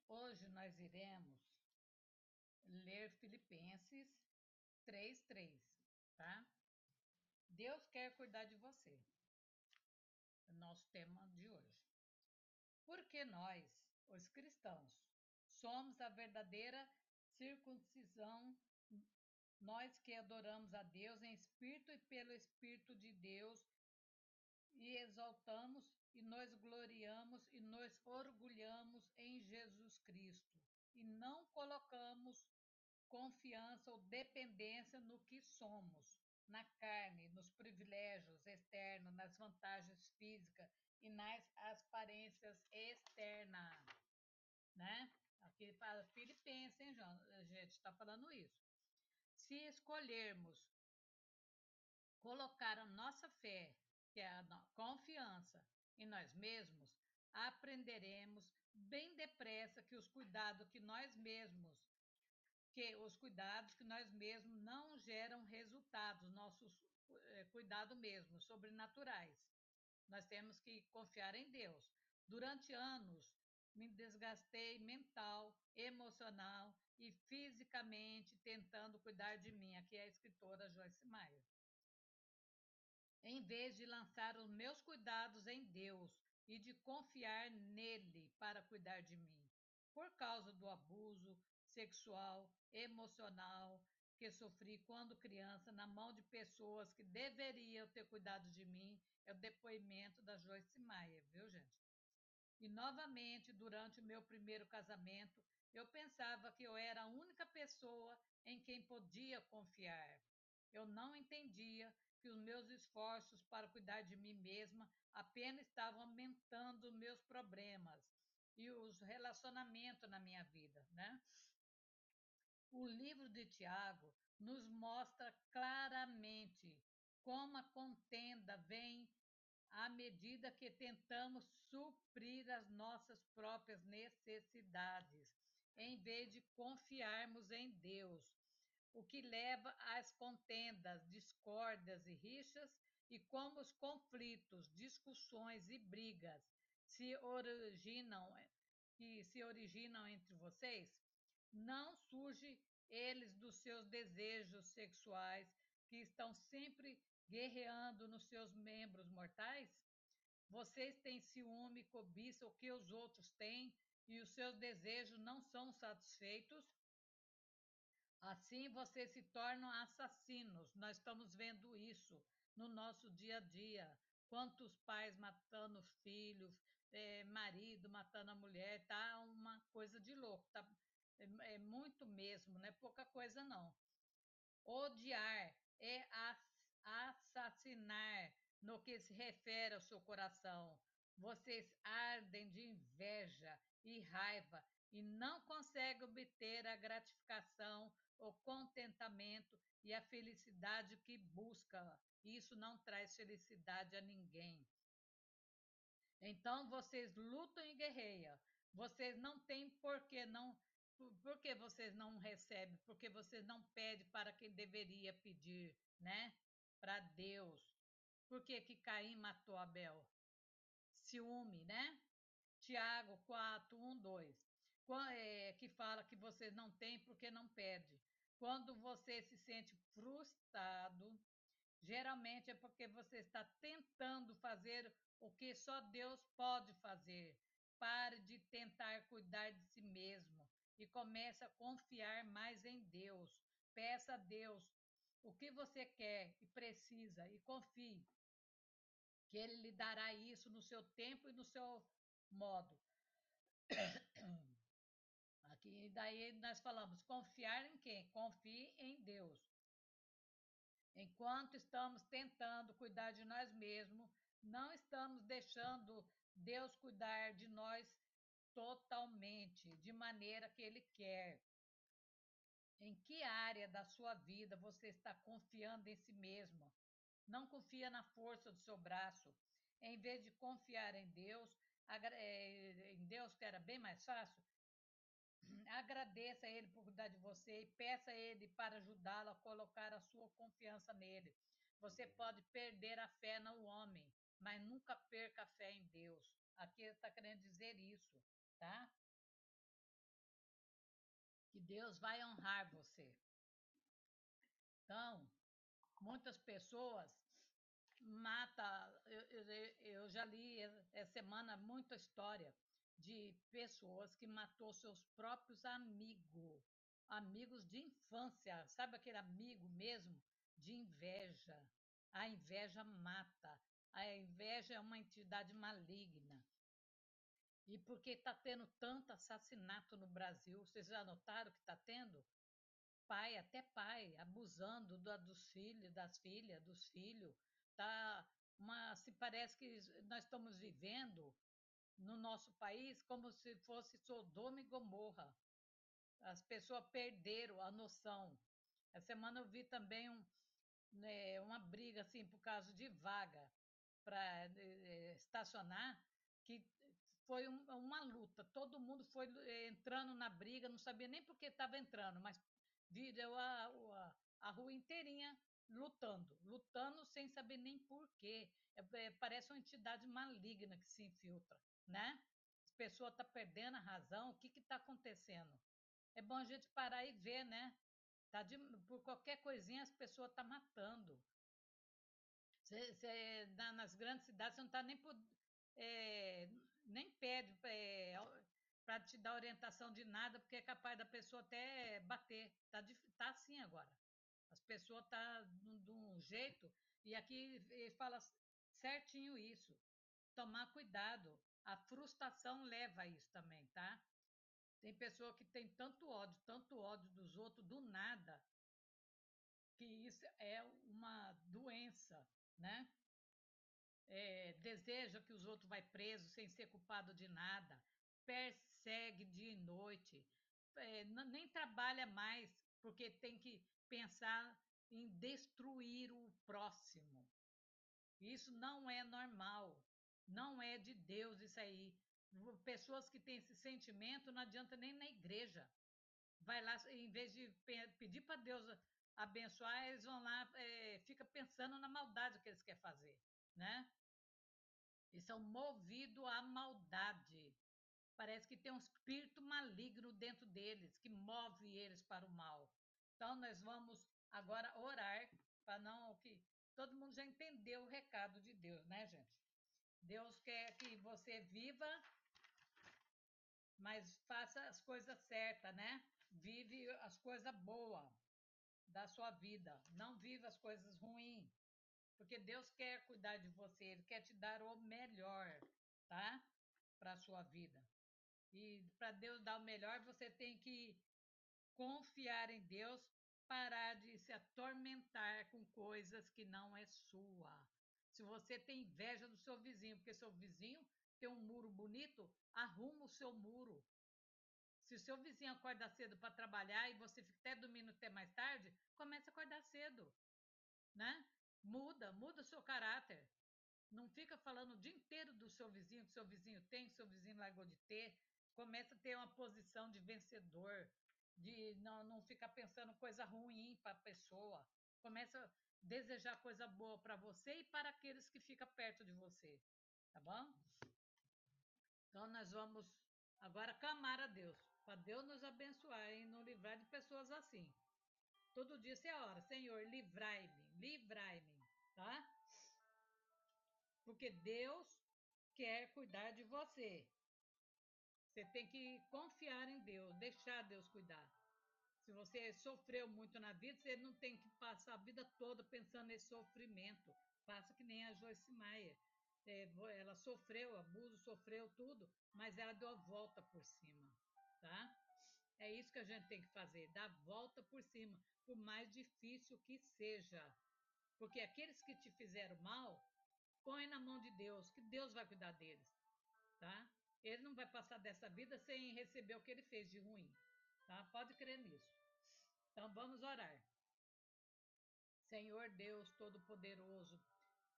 Hoje nós iremos ler Filipenses 3:3, tá? Deus quer cuidar de você. É o nosso tema de hoje. Porque nós, os cristãos, somos a verdadeira circuncisão, nós que adoramos a Deus em espírito e pelo Espírito de Deus e exaltamos e nos gloriamos e nos orgulhamos em Jesus Cristo e não colocamos confiança ou dependência no que somos, na carne, nos privilégios externos, nas vantagens físicas e nas aparências externas, né? Aqui para Filipenses, hein, João? A gente está falando isso. Se escolhermos colocar a nossa fé, que é a confiança em nós mesmos, aprenderemos bem depressa que os cuidados que nós mesmos não geram resultados, nossos cuidados mesmo, sobrenaturais. Nós temos que confiar em Deus. Durante anos, me desgastei mental, emocional e fisicamente tentando cuidar de mim. Aqui é a escritora Joyce Meyer. Em vez de lançar os meus cuidados em Deus e de confiar nele para cuidar de mim, por causa do abuso sexual, emocional que sofri quando criança na mão de pessoas que deveriam ter cuidado de mim, é o depoimento da Joyce Meyer, viu, gente? E novamente, durante o meu primeiro casamento, eu pensava que eu era a única pessoa em quem podia confiar. Eu não entendia que os meus esforços para cuidar de mim mesma apenas estavam aumentando meus problemas e os relacionamentos na minha vida, né? O livro de Tiago nos mostra claramente como a contenda vem à medida que tentamos suprir as nossas próprias necessidades, em vez de confiarmos em Deus, o que leva às contendas, discórdias e rixas, e como os conflitos, discussões e brigas se originam, se originam entre vocês, não surge eles dos seus desejos sexuais que estão sempre guerreando nos seus membros mortais? Vocês têm ciúme, cobiça o que os outros têm e os seus desejos não são satisfeitos? Assim vocês se tornam assassinos. Nós estamos vendo isso no nosso dia a dia. Quantos pais matando filhos, marido matando a mulher, tá uma coisa de louco, tá? É muito mesmo, não é pouca coisa não. Odiar é assassinar no que se refere ao seu coração. Vocês ardem de inveja e raiva e não conseguem obter a gratificação, o contentamento e a felicidade que buscam. Isso não traz felicidade a ninguém. Então vocês lutam e guerreiam. Vocês não têm por que não. Por que vocês não recebem? Porque vocês não pedem para quem deveria pedir, né? Para Deus. Por que que Caim matou Abel? Ciúme, né? Tiago 4, 1, 2. Que fala que vocês não têm porque não pede. Quando você se sente frustrado, geralmente é porque você está tentando fazer o que só Deus pode fazer. Pare de tentar cuidar de si mesmo e comece a confiar mais em Deus. Peça a Deus o que você quer e precisa e confie que Ele lhe dará isso no seu tempo e no seu modo. Aqui daí nós falamos confiar em quem? Confie em Deus. Enquanto estamos tentando cuidar de nós mesmos, não estamos deixando Deus cuidar de nós totalmente, de maneira que Ele quer. Em que área da sua vida você está confiando em si mesmo? Não confia na força do seu braço. Em vez de confiar em Deus, que era bem mais fácil, agradeça a Ele por cuidar de você e peça a Ele para ajudá-lo a colocar a sua confiança nele. Você pode perder a fé no homem, mas nunca perca a fé em Deus. Aqui está querendo dizer isso, tá? Deus vai honrar você. Então, muitas pessoas matam. Eu já li essa semana muita história de pessoas que matou seus próprios amigos, amigos de infância, sabe aquele amigo mesmo de inveja? A inveja mata. A inveja é uma entidade maligna. E porque está tendo tanto assassinato no Brasil, vocês já notaram que está tendo? Pai, até pai, abusando dos filhos, das filhas, dos filhos. Tá se parece que nós estamos vivendo no nosso país como se fosse Sodoma e Gomorra. As pessoas perderam a noção. Essa semana eu vi também uma briga assim por causa de vaga para estacionar, que foi uma luta. Todo mundo foi entrando na briga, não sabia nem por que estava entrando, mas virou a rua inteirinha lutando, lutando sem saber nem por quê. Parece uma entidade maligna que se infiltra, né? As pessoas estão perdendo a razão, o que está acontecendo? É bom a gente parar e ver, né? Por qualquer coisinha as pessoas estão matando. Nas grandes cidades você não está é, nem pede para te dar orientação de nada, porque é capaz da pessoa até bater. Tá assim agora. As pessoas estão de um jeito, e aqui ele fala certinho isso. Tomar cuidado. A frustração leva a isso também, tá? Tem pessoa que tem tanto ódio dos outros do nada, que isso é uma doença, né? Deseja que os outros vai preso sem ser culpado de nada, persegue dia e noite, nem trabalha mais porque tem que pensar em destruir o próximo. Isso não é normal, não é de Deus isso aí. Pessoas que têm esse sentimento não adianta nem na igreja. Vai lá, em vez de pedir para Deus abençoar, eles vão lá, fica pensando na maldade que eles querem fazer, né? E são movidos à maldade. Parece que tem um espírito maligno dentro deles que move eles para o mal. Então nós vamos agora orar para não que todo mundo já entendeu o recado de Deus, né, gente? Deus quer que você viva, mas faça as coisas certas, né? Vive as coisas boas da sua vida, não viva as coisas ruins, porque Deus quer cuidar de você, Ele quer te dar o melhor, tá? Para a sua vida. E para Deus dar o melhor, você tem que confiar em Deus, parar de se atormentar com coisas que não é sua. Se você tem inveja do seu vizinho, porque seu vizinho tem um muro bonito, arruma o seu muro. Se o seu vizinho acorda cedo para trabalhar e você fica até dormindo até mais tarde, comece a acordar cedo, né? Muda o seu caráter. Não fica falando o dia inteiro do seu vizinho, que seu vizinho tem, que seu vizinho largou de ter. Começa a ter uma posição de vencedor, de não ficar pensando coisa ruim para a pessoa. Começa a desejar coisa boa para você e para aqueles que ficam perto de você, tá bom? Então nós vamos agora clamar a Deus, para Deus nos abençoar e nos livrar de pessoas assim. Todo dia você ora, Senhor, livrai-me, tá? Porque Deus quer cuidar de você. Você tem que confiar em Deus, deixar Deus cuidar. Se você sofreu muito na vida, você não tem que passar a vida toda pensando nesse sofrimento. Passa que nem a Joyce Maia. Ela sofreu abuso, sofreu tudo, mas ela deu a volta por cima, tá? É isso que a gente tem que fazer, dar a volta por cima, por mais difícil que seja. Porque aqueles que te fizeram mal, põe na mão de Deus, que Deus vai cuidar deles, tá? Ele não vai passar dessa vida sem receber o que ele fez de ruim, tá? Pode crer nisso. Então vamos orar. Senhor Deus Todo-Poderoso,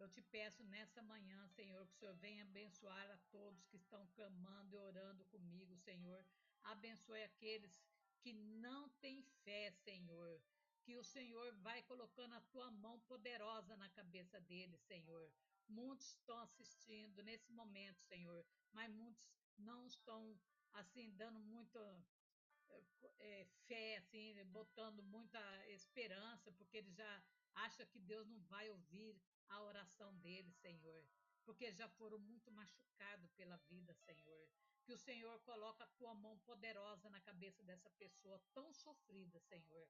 eu te peço nessa manhã, Senhor, que o Senhor venha abençoar a todos que estão clamando e orando comigo, Senhor. Abençoe aqueles que não têm fé, Senhor. Que o Senhor vai colocando a tua mão poderosa na cabeça deles, Senhor. Muitos estão assistindo nesse momento, Senhor, mas muitos não estão assim dando muito fé, assim, botando muita esperança, porque ele já acha que Deus não vai ouvir a oração dele, Senhor, porque já foram muito machucados pela vida, Senhor. Que o Senhor coloque a tua mão poderosa na cabeça dessa pessoa tão sofrida, Senhor,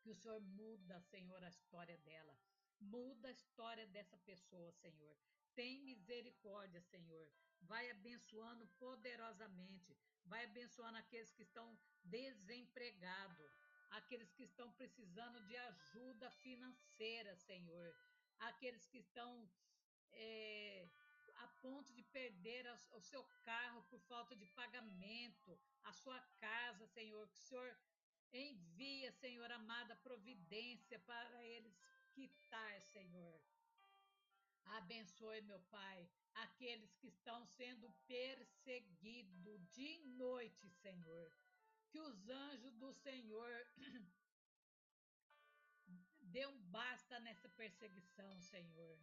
que o Senhor muda, Senhor, a história dela. Muda a história dessa pessoa, Senhor. Tem misericórdia, Senhor. Vai abençoando poderosamente. Vai abençoando aqueles que estão desempregados, aqueles que estão precisando de ajuda financeira, Senhor. Aqueles que estão é, a ponto de perder o seu carro por falta de pagamento, a sua casa, Senhor. Que o Senhor envia, Senhor amada, providência para eles quitar, Senhor. Abençoe, meu Pai, aqueles que estão sendo perseguidos de noite, Senhor. Que os anjos do Senhor dê um basta nessa perseguição, Senhor.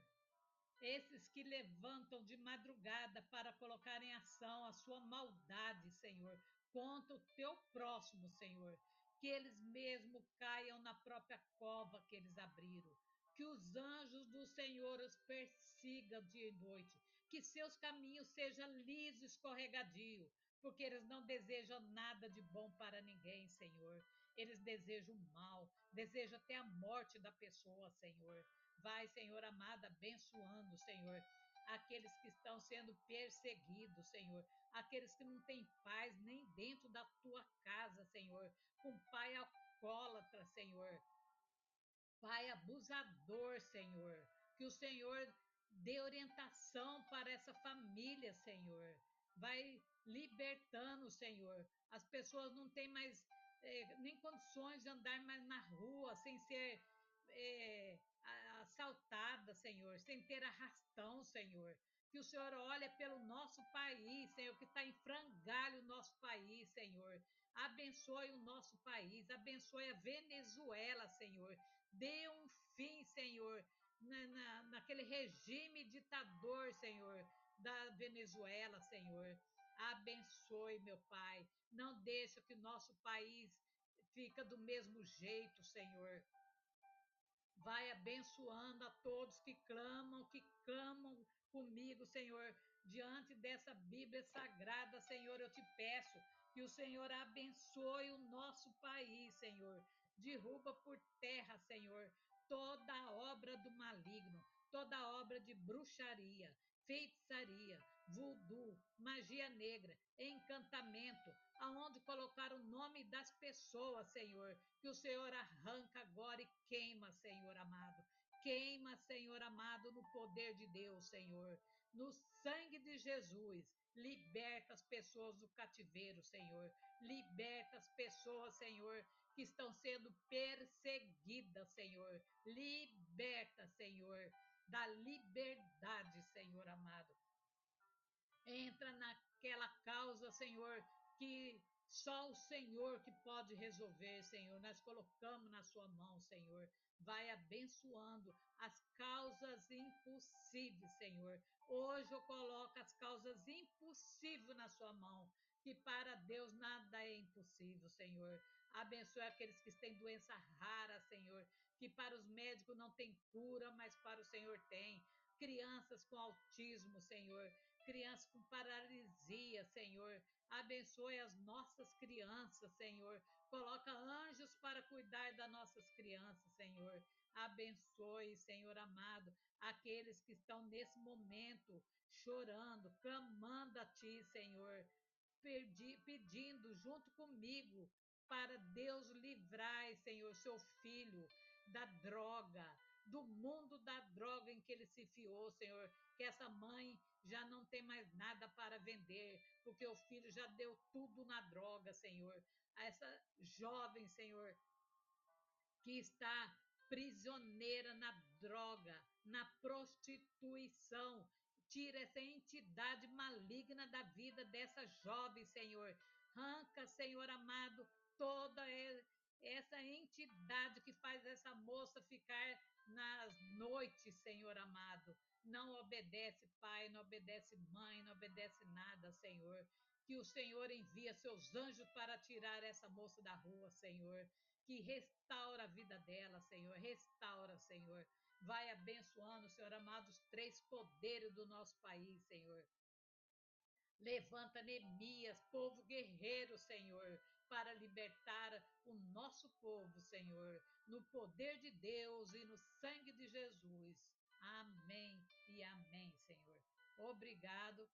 Esses que levantam de madrugada para colocar em ação a sua maldade, Senhor, contra o teu próximo, Senhor, que eles mesmo caiam na própria cova que eles abriram. Que os anjos do Senhor os persigam dia e noite, que seus caminhos sejam liso e escorregadio, porque eles não desejam nada de bom para ninguém, Senhor. Eles desejam o mal, desejam até a morte da pessoa, Senhor. Vai, Senhor amado, abençoando, Senhor, aqueles que estão sendo perseguidos, Senhor, aqueles que não têm paz nem dentro da tua casa, Senhor, com pai alcoólatra, Senhor, pai abusador, Senhor, que o Senhor dê orientação para essa família, Senhor, vai libertando, Senhor, as pessoas não têm mais nem condições de andar mais na rua sem ser assaltada, Senhor, sem ter arrastão, Senhor. Que o Senhor olha pelo nosso país, Senhor, que está em frangalho o nosso país, Senhor. Abençoe o nosso país, abençoe a Venezuela, Senhor. Dê um fim, Senhor, naquele regime ditador, Senhor, da Venezuela, Senhor. Abençoe, meu Pai. Não deixa que nosso país fica do mesmo jeito, Senhor. Vai abençoando a todos que clamam comigo, Senhor, diante dessa Bíblia sagrada, Senhor, eu te peço que o Senhor abençoe o nosso país, Senhor. Derruba por terra, Senhor, toda a obra do maligno, toda a obra de bruxaria, feitiçaria, voodoo, magia negra, encantamento, aonde colocar o nome das pessoas, Senhor, que o Senhor arranca agora e queima, Senhor amado. Queima, Senhor amado, no poder de Deus, Senhor, no sangue de Jesus. Liberta as pessoas do cativeiro, Senhor. Liberta as pessoas, Senhor, que estão sendo perseguidas, Senhor. Liberta, Senhor, da liberdade, Senhor amado. Entra naquela causa, Senhor, que só o Senhor que pode resolver, Senhor. Nós colocamos na sua mão, Senhor. Vai abençoando as causas impossíveis, Senhor. Hoje eu coloco as causas impossíveis na sua mão, que para Deus nada é impossível, Senhor. Abençoe aqueles que têm doença rara, Senhor, que para os médicos não tem cura, mas para o Senhor tem. Crianças com autismo, Senhor, crianças com paralisia, Senhor. Abençoe as nossas crianças, Senhor. Coloca anjos para cuidar das nossas crianças, Senhor. Abençoe, Senhor amado, aqueles que estão nesse momento chorando, clamando a Ti, Senhor, pedindo junto comigo para Deus livrar, Senhor, seu filho da droga, do mundo da droga em que ele se fiou, Senhor. Que essa mãe já não tem mais nada para vender, porque o filho já deu tudo na droga, Senhor. A essa jovem, Senhor, que está prisioneira na droga, na prostituição. Tira essa entidade maligna da vida dessa jovem, Senhor. Arranca, Senhor amado, toda essa entidade que faz essa moça ficar nas noites, Senhor amado. Não obedece pai, não obedece mãe, não obedece nada, Senhor. que o Senhor envia seus anjos para tirar essa moça da rua, Senhor, que restaura a vida dela, Senhor, restaura, Senhor. Vai abençoando, Senhor amado, os três poderes do nosso país, Senhor. Levanta Neemias, povo guerreiro, Senhor, para libertar o nosso povo, Senhor, no poder de Deus e no sangue de Jesus. Amém e amém, Senhor. Obrigado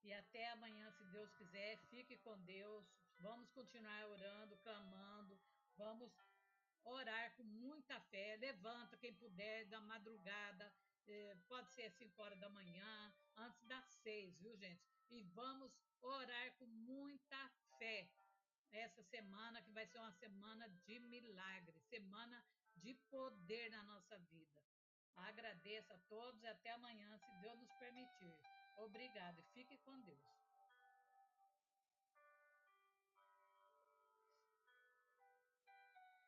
e até amanhã, se Deus quiser. Fique com Deus. Vamos continuar orando, clamando. Vamos orar com muita fé. Levanta quem puder, da madrugada, pode ser 5 horas da manhã, antes das 6, viu, gente? E vamos orar com muita fé essa semana, que vai ser uma semana de milagre, semana de poder na nossa vida. Agradeço a todos e até amanhã, se Deus nos permitir. Obrigado e fique com Deus.